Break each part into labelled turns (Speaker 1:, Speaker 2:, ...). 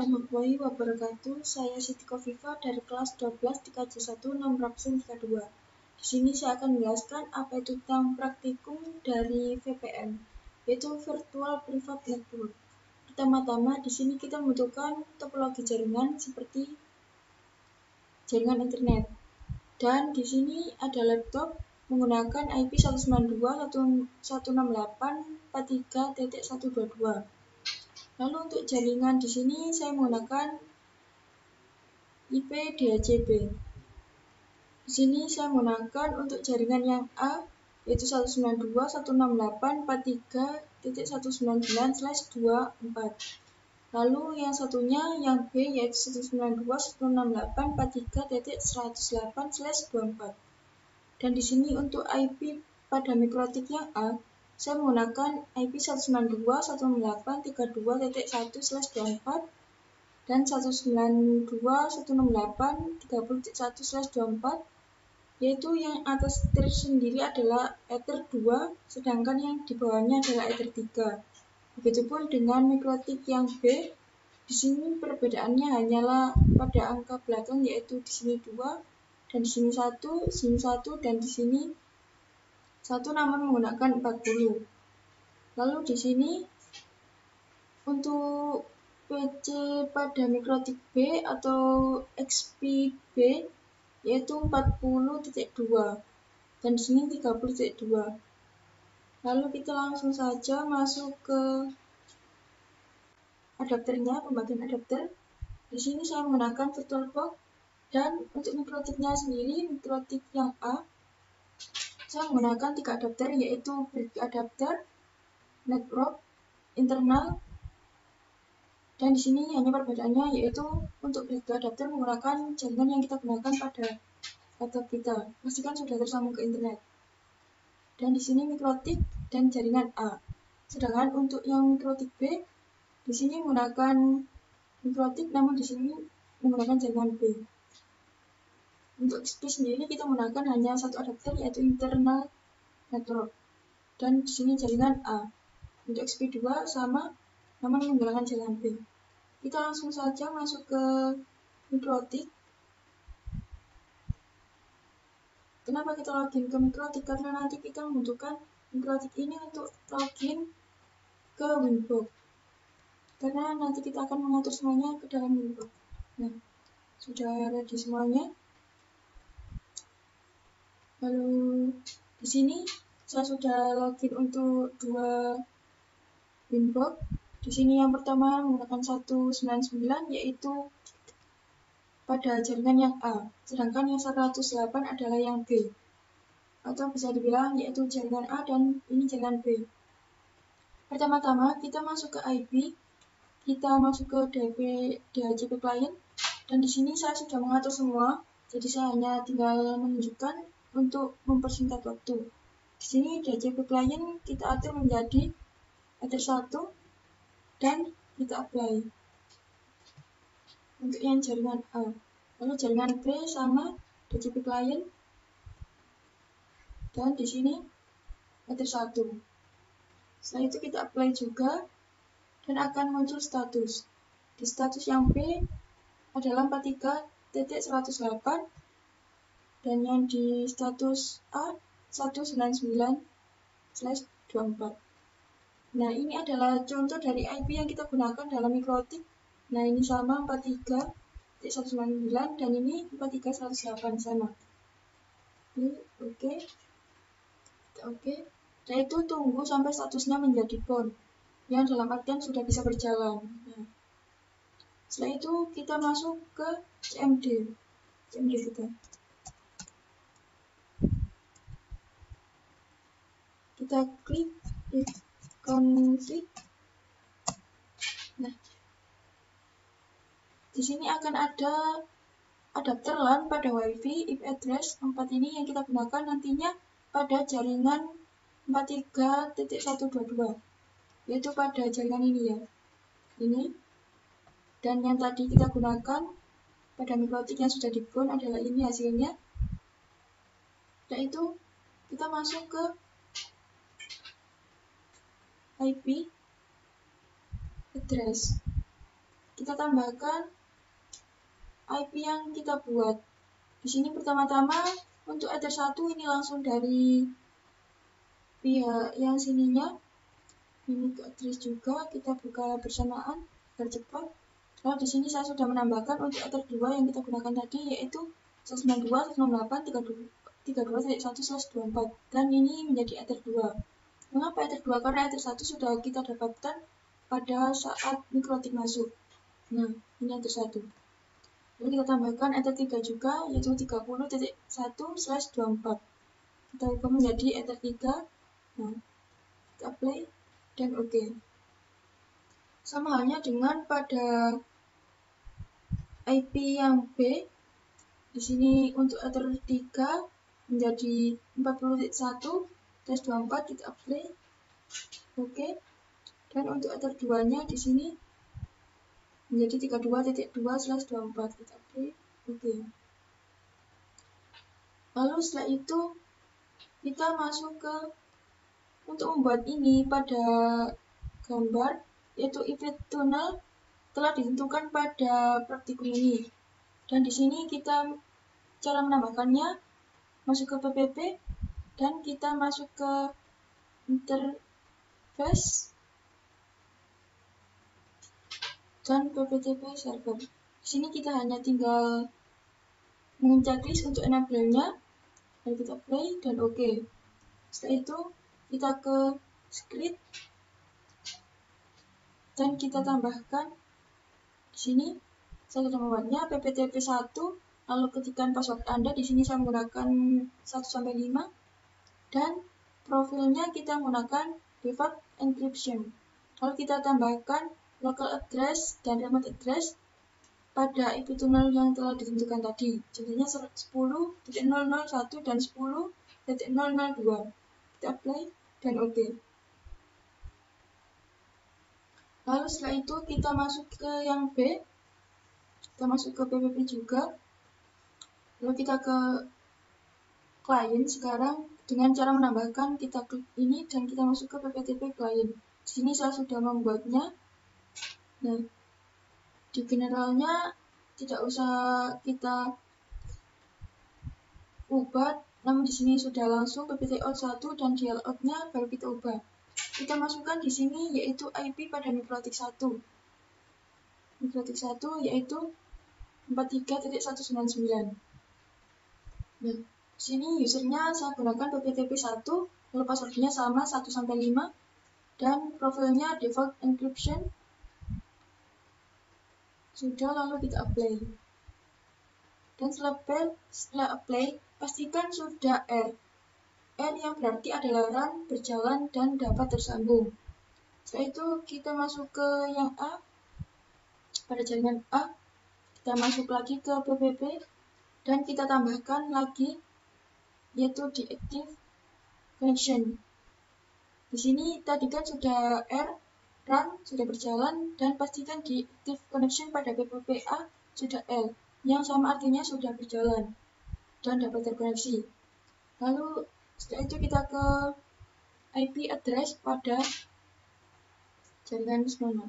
Speaker 1: warahmatullahi wabarakatuh. Saya Siti Kofifa dari kelas 12 di KJ1 nomor absen 32. Di sini saya akan menjelaskan apa itu tentang praktikum dari VPN, yaitu Virtual Private Network. Pertama-tama di sini kita membutuhkan topologi jaringan seperti jaringan internet. Dan di sini ada laptop menggunakan IP 192.168.43.122. Lalu untuk jaringan di sini saya menggunakan IP DHCP. Di sini saya menggunakan untuk jaringan yang A yaitu 192.168.199/24. Lalu yang satunya yang B yaitu 192.168.108/24. Dan di sini untuk IP pada mikrotik yang A saya menggunakan IP 192.168.32.1/24 dan 192.168.30.1/24, yaitu yang atas tersendiri adalah Ether 2, sedangkan yang di bawahnya adalah Ether 3. Begitupun dengan mikrotik yang B, di sini perbedaannya hanyalah pada angka belakang, yaitu di sini 2 dan di sini 1, dan di sini 1 namun menggunakan 40. Lalu di sini untuk PC pada mikrotik B atau XP-B yaitu 40.2 dan di sini 30.2. Lalu kita langsung saja masuk ke adapternya, pembagian adapter. Di sini saya menggunakan VirtualBox, dan untuk mikrotiknya sendiri, mikrotik yang A saya menggunakan 3 adapter, yaitu bridge adapter, network, internal. Dan di sini hanya perbedaannya yaitu untuk bridge adapter menggunakan jaringan yang kita gunakan pada laptop kita. Pastikan sudah tersambung ke internet. Dan di sini mikrotik dan jaringan A. Sedangkan untuk yang mikrotik B, di sini menggunakan mikrotik namun di sini menggunakan jaringan B. Untuk XP sendiri kita menggunakan hanya satu adapter yaitu internal network. Dan di sini jaringan A. Untuk XP2 sama namun menggunakan jaringan B. Kita langsung saja masuk ke mikrotik. Kenapa kita login ke mikrotik? Karena nanti kita membutuhkan mikrotik ini untuk login ke Winbox. Karena nanti kita akan mengatur semuanya ke dalam Winbox. Nah, sudah ready semuanya. Lalu di sini saya sudah login untuk 2 Winbox. Di sini yang pertama menggunakan 199 yaitu pada jaringan yang A, sedangkan yang 108 adalah yang B. Atau bisa dibilang yaitu jaringan A dan ini jaringan B. Pertama-tama kita masuk ke IP, kita masuk ke DHCP client, dan di sini saya sudah mengatur semua, jadi saya hanya tinggal menunjukkan untuk mempersingkat waktu. Di sini DHCP client kita atur menjadi Ether 1 dan kita apply untuk yang jaringan A. Lalu jaringan B sama DHCP client dan di sini Ether 1. Setelah itu kita apply juga dan akan muncul status. Di status yang B adalah 43.108 dan yang di status A 199/24. Nah, ini adalah contoh dari IP yang kita gunakan dalam mikrotik. Nah, ini sama 43.199 dan ini 43.108 sama. Ini oke. Nah, itu tunggu sampai statusnya menjadi PON, yang dalam artian sudah bisa berjalan. Nah, setelah itu kita masuk ke CMD kita. Kita klik config. Nah, di sini akan ada adapter LAN pada WiFi IP address 4 ini yang kita gunakan nantinya pada jaringan 43.122, yaitu pada jaringan ini ya. Ini. Dan yang tadi kita gunakan pada mikrotik yang sudah di-bound adalah ini hasilnya. Yaitu kita masuk ke IP address. kita tambahkan IP yang kita buat. Di sini pertama-tama untuk Ether 1 ini langsung dari pihak yang sininya. Ini ke address juga, kita buka bersamaan agar cepat. Lalu di sini saya sudah menambahkan untuk Ether 2 yang kita gunakan tadi, yaitu 192.168.32.1/24, dan ini menjadi Ether 2. Mengapa Ether 2? Karena Ether 1 sudah kita dapatkan pada saat mikrotik masuk. Nah, ini Ether 1. Lalu kita tambahkan Ether 3 juga, yaitu 30.1/24. Kita ubah menjadi Ether 3. Nah, kita play dan oke. Sama halnya dengan pada IP yang B. Di sini untuk Ether 3 menjadi 40.1/24, kita play. Oke. Dan untuk Ether 2-nya di sini menjadi 32.2/24, kita play. Oke. Lalu setelah itu kita masuk ke untuk membuat ini pada gambar, yaitu event tunnel telah ditentukan pada praktikum ini. Dan di sini kita cara menambahkannya masuk ke PPP dan kita masuk ke interface dan PPTP server. Di sini kita hanya tinggal mengencak untuk enable-nya, lalu kita play dan oke. Setelah itu kita ke script dan kita tambahkan di sini. Saya sudah membuatnya pptp1, lalu ketikkan password Anda. Di sini saya menggunakan 1-5 dan profilnya kita menggunakan default encryption. Lalu kita tambahkan local address dan remote address pada IP tunnel yang telah ditentukan tadi. Contohnya 10.001 dan 10.002. Kita apply dan oke. Lalu setelah itu kita masuk ke yang B. Kita masuk ke PPP juga. Lalu kita ke client sekarang dengan cara menambahkan, kita klik ini dan kita masuk ke PPTP client. Di sini saya sudah membuatnya. Nah, di generalnya tidak usah kita ubah, namun di sini sudah langsung PPT-out 1 dan DL-out-nya baru kita ubah. Kita masukkan di sini yaitu IP pada mikrotik 1. Mikrotik 1 yaitu 43.199. Nah, di sini usernya saya gunakan PPTP1, lalu passwordnya sama 1-5 dan profilnya default encryption. Sudah, lalu kita apply. Dan setelah apply, pastikan sudah R. R yang berarti adalah run, berjalan, dan dapat tersambung. Setelah itu kita masuk ke yang A. Pada jaringan A, kita masuk lagi ke PPP dan kita tambahkan lagi yaitu deactive connection. Di sini tadi kan sudah R, run, sudah berjalan, dan pastikan deactive connection pada PPPA sudah L, yang sama artinya sudah berjalan dan dapat terkoneksi. Lalu setelah itu kita ke IP address pada jaringan semua.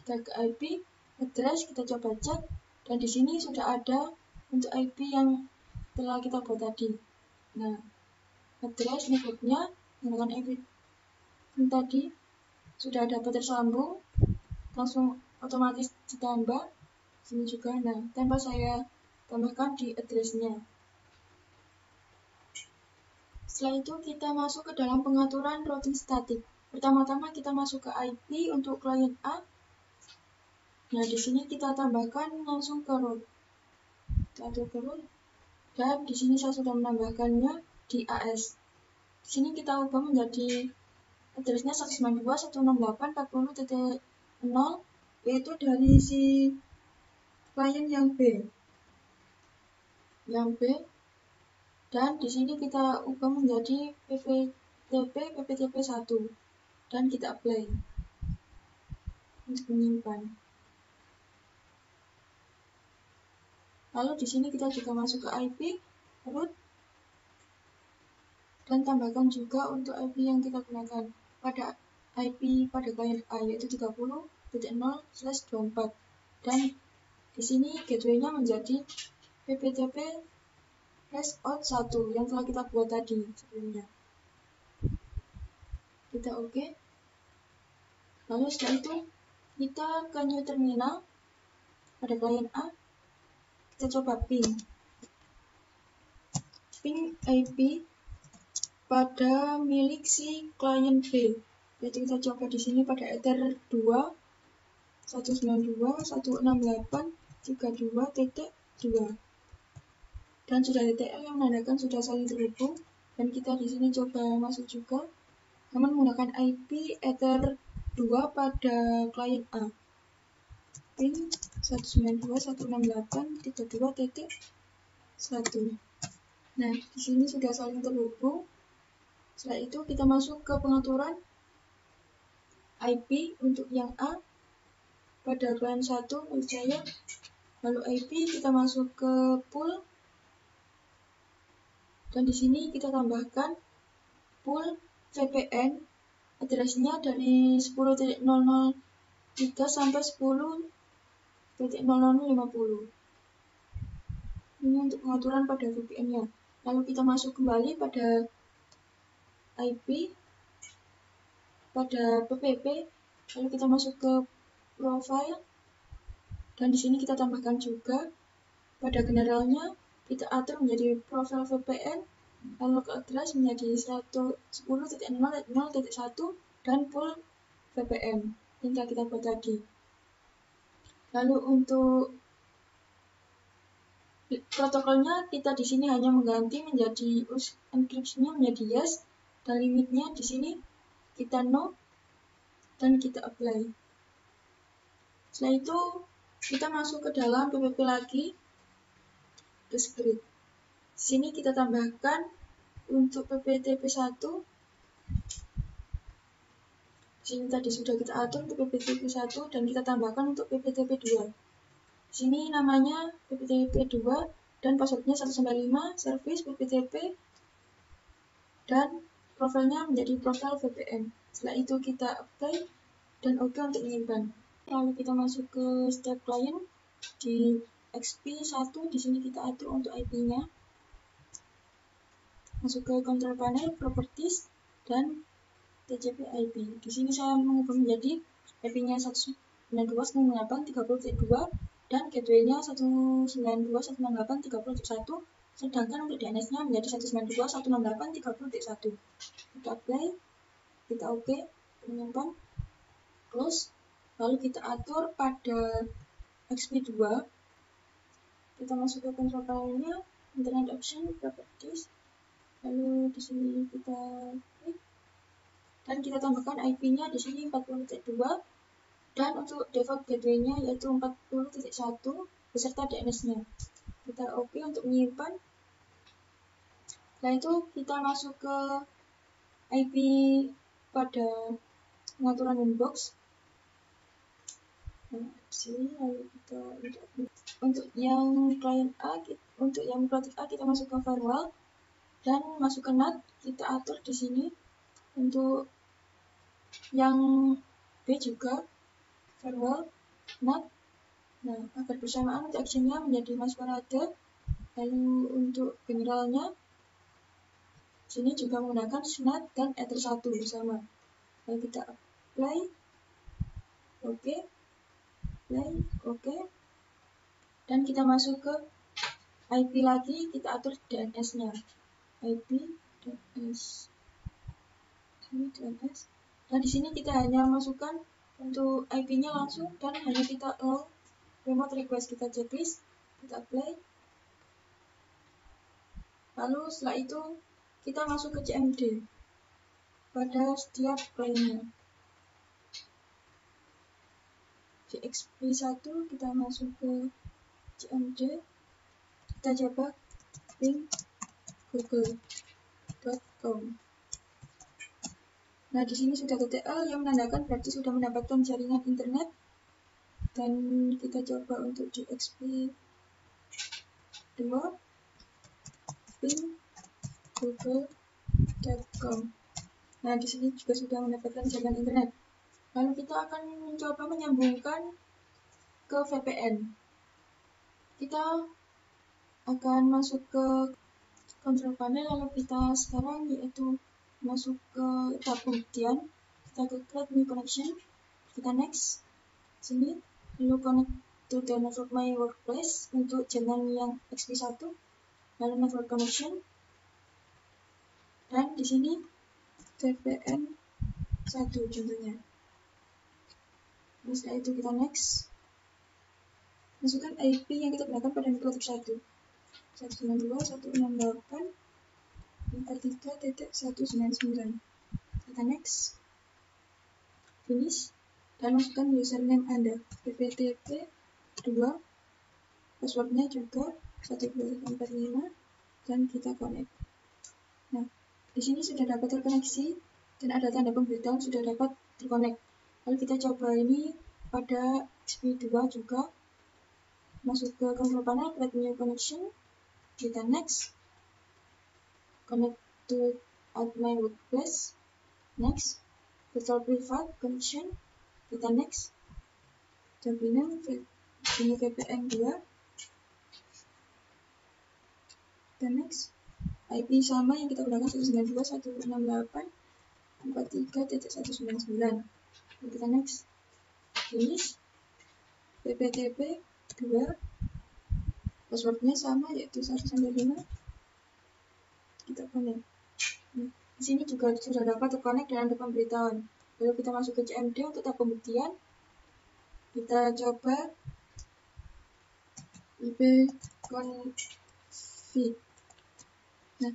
Speaker 1: Kita ke IP address, kita coba cek, dan di sini sudah ada untuk IP yang telah kita buat tadi. Nah, address networknya menggunakan IP tadi sudah dapat tersambung, langsung otomatis ditambah. Sini juga, nah, tanpa saya tambahkan di addressnya. Setelah itu kita masuk ke dalam pengaturan routing statik. Pertama-tama kita masuk ke IP untuk klien A. Nah, di sini kita tambahkan langsung ke root. Kita atur ke root. Dan di sini saya sudah menambahkannya di AS. Di sini kita ubah menjadi addressnya 192.168.40.0, yaitu dari si klien yang B. Dan di sini kita ubah menjadi PPTP1 dan kita apply untuk menyimpan. Lalu di sini kita juga masuk ke IP root dan tambahkan juga untuk IP yang kita gunakan pada IP pada klien A, yaitu 30.0/24. Dan di sini gateway-nya menjadi PPTP REST 1 yang telah kita buat tadi sebelumnya. Kita oke. Lalu setelah itu kita ke new terminal pada klien A. Kita coba ping IP pada milik si klien B. Jadi kita coba di sini pada ether 2 192.168.32.2 dan sudah TTL yang menandakan sudah saling terhubung. Dan kita di sini coba masuk juga, namun menggunakan IP ether 2 pada klien A. Pin 192.168.32.1. Nah, di sini sudah saling terhubung. Setelah itu kita masuk ke pengaturan IP untuk yang A pada klien 1 milik saya. Lalu IP kita masuk ke pool. Dan di sini kita tambahkan pool VPN address-nya dari 10.003 sampai 10.00050. Ini untuk pengaturan pada VPN-nya. Lalu kita masuk kembali pada IP pada PPP. Lalu kita masuk ke profile. Dan di sini kita tambahkan juga pada generalnya kita atur menjadi profile VPN, lalu ke address menjadi 110.0.0.1 dan pool VPN yang telah kita buat tadi. Lalu untuk protokolnya kita di sini hanya mengganti menjadi encryption-nya menjadi yes dan limitnya di sini kita no dan kita apply. Setelah itu kita masuk ke dalam PPP lagi ke script. Di sini kita tambahkan untuk PPTP1. Di sini tadi sudah kita atur untuk PPTP1 dan kita tambahkan untuk PPTP2. Di sini namanya PPTP2 dan passwordnya 1-5 service PPTP dan profilnya menjadi profil VPN. Setelah itu kita apply dan oke untuk menyimpan. Lalu kita masuk ke step client di XP1. Di sini kita atur untuk IP-nya. Masuk ke control panel, properties, dan TCP IP. Di sini saya mengubah menjadi IP-nya 192.168.30.2 dan gateway-nya 192.168.30.1, sedangkan untuk DNS-nya menjadi 192.168.30.1. Kita apply, kita oke, menyimpan, close. Lalu kita atur pada XP2. Kita masuk ke control panel-nya, internet option, properties. Lalu di sini kita klik dan kita tambahkan IP-nya di sini 40.2 dan untuk default gateway-nya yaitu 40.1 beserta DNS-nya. Kita oke untuk menyimpan. Setelah itu kita masuk ke IP pada pengaturan inbox. Nah, di sini lalu kita untuk yang klien A, untuk yang produk A kita masuk ke firewall. Dan masuk ke NAT, kita atur di sini. Untuk yang B juga firewall NAT. Nah, agar bersamaan untuk action-nya menjadi masquerade. Lalu untuk generalnya sini juga menggunakan SNAT dan ether 1 bersama. Lalu kita apply, oke, apply, oke. Dan kita masuk ke IP lagi, kita atur DNS-nya. IP DNS. DNS. Nah, di sini kita hanya masukkan untuk IP-nya langsung dan hanya kita allow remote request. Kita checklist, kita apply. Lalu setelah itu kita masuk ke CMD pada setiap kliennya. Di XP1 kita masuk ke CMD, kita coba ping google.com. Nah, di sini sudah TTL yang menandakan berarti sudah mendapatkan jaringan internet. Dan kita coba untuk di XP2 ping google.com. Nah, di sini juga sudah mendapatkan jaringan internet. Lalu kita akan mencoba menyambungkan ke VPN. Kita akan masuk ke control panel, lalu kita sekarang yaitu masuk ke tab pembuktian. Kita ke create new connection, kita next sini, lalu connect to the network my workplace untuk jaringan yang XP1, lalu network connection, dan di sini VPN 1 contohnya. Setelah itu kita next, masukkan IP yang kita gunakan pada mikrotik 1, 192.168.43.199. Kita next, finish, dan masukkan username Anda, pptp 2, passwordnya juga 12345, dan kita connect. Nah, di sini sudah dapat terkoneksi dan ada tanda pemberitahuan sudah dapat terconnect. Lalu kita coba ini pada XP2 juga. Masuk ke control panel, create new connection, kita next, connect to at my workplace, next, virtual private connection, kita next, jaminan ini VPN 2, kita next, IP sama yang kita gunakan 192.168.43.199, kita next, finish, pptp 2, passwordnya sama yaitu 1-5, kita connect. Di sini juga sudah dapat terconnect dan ada pemberitahuan. Lalu kita masuk ke CMD untuk tab pembuktian. Kita coba IP config. Nah,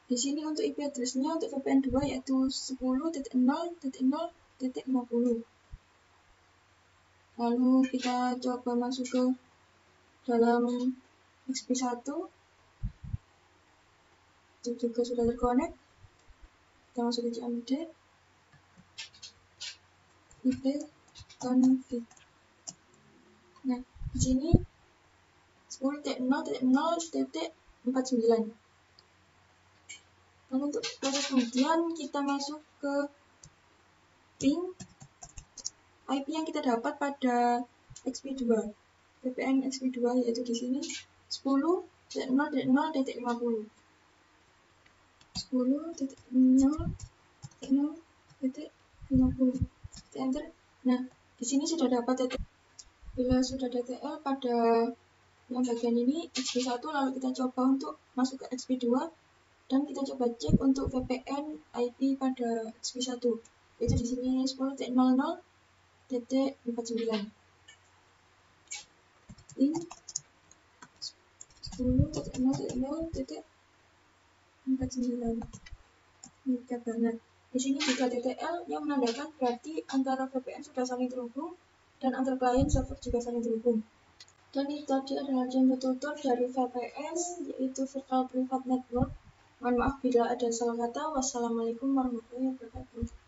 Speaker 1: di sini untuk IP address-nya untuk VPN 2 yaitu 10.0.0.50. Lalu kita coba masuk ke dalam XP1. Itu juga sudah terconnect. Kita masuk ke CMD. IP config. Nah, di sini 10.0.0.49. Lalu untuk proses pembuktian kita masuk ke ping IP yang kita dapat pada XP2, VPN XP2 yaitu di sini 10.0.0.50. 10.0.0.50. Enter. Nah, di sini sudah dapat TTL. Bila sudah TTL pada yang bagian ini XP1, lalu kita coba untuk masuk ke XP2 dan kita coba cek untuk VPN IP pada XP1 yaitu di sini 10.00.49 in 10.00.49. Ini kabarnya. Di sini juga TTL yang menandakan berarti antara VPN sudah saling terhubung dan antar klien server juga saling terhubung. Dan ini tadi adalah contoh tutor dari VPN yaitu Virtual Private Network. Mohon maaf bila ada salah kata. Wassalamualaikum warahmatullahi wabarakatuh.